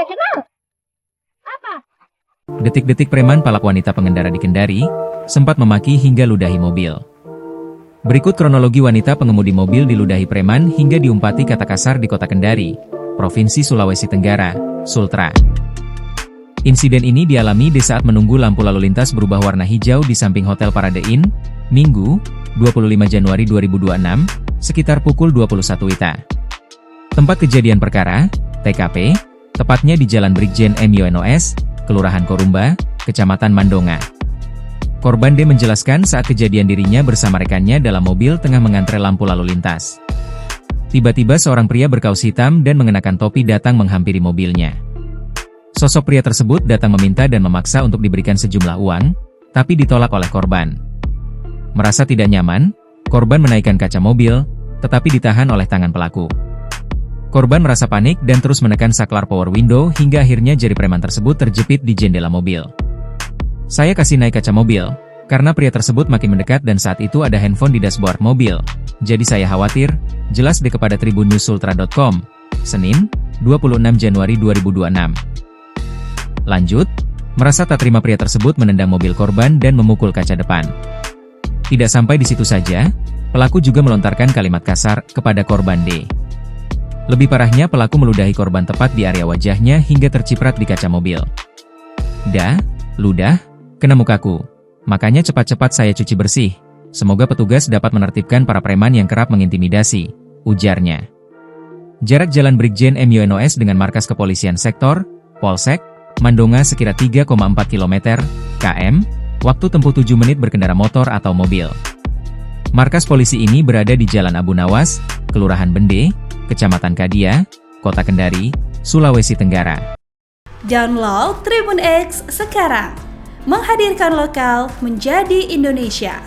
Nggak kenal. Apa? Detik-detik preman palak wanita pengendara di Kendari, sempat memaki hingga ludahi mobil. Berikut kronologi wanita pengemudi mobil diludahi preman hingga diumpati kata kasar di kota Kendari, Provinsi Sulawesi Tenggara, Sultra. Insiden ini dialami di saat menunggu lampu lalu lintas berubah warna hijau di samping Hotel Parade Inn, Minggu, 25 Januari 2026, sekitar pukul 21 WITA. Tempat kejadian perkara, TKP, tepatnya di Jalan Brigjen M. Yoenos, Kelurahan Korumba, Kecamatan Mandonga. Korban D menjelaskan saat kejadian dirinya bersama rekannya dalam mobil tengah mengantre lampu lalu lintas. Tiba-tiba seorang pria berkaus hitam dan mengenakan topi datang menghampiri mobilnya. Sosok pria tersebut datang meminta dan memaksa untuk diberikan sejumlah uang, tapi ditolak oleh korban. Merasa tidak nyaman, korban menaikkan kaca mobil, tetapi ditahan oleh tangan pelaku. Korban merasa panik dan terus menekan saklar power window hingga akhirnya jari preman tersebut terjepit di jendela mobil. Saya kasih naik kaca mobil, karena pria tersebut makin mendekat dan saat itu ada handphone di dashboard mobil. Jadi saya khawatir, jelas di kepada tribunnews.sultra.com, Senin, 26 Januari 2026. Lanjut, merasa tak terima pria tersebut menendang mobil korban dan memukul kaca depan. Tidak sampai di situ saja, pelaku juga melontarkan kalimat kasar kepada korban D. Lebih parahnya pelaku meludahi korban tepat di area wajahnya hingga terciprat di kaca mobil. "Dah, ludah, kena mukaku. Makanya cepat-cepat saya cuci bersih. Semoga petugas dapat menertibkan para preman yang kerap mengintimidasi," ujarnya. Jarak Jalan Brigjen M. Yoenos dengan markas kepolisian sektor, Polsek, Mandonga sekira 3,4 km, km, waktu tempuh 7 menit berkendara motor atau mobil. Markas polisi ini berada di Jalan Abu Nawas, Kelurahan Bende, Kecamatan Kadia, Kota Kendari, Sulawesi Tenggara. Download Tribun X sekarang, menghadirkan lokal menjadi Indonesia.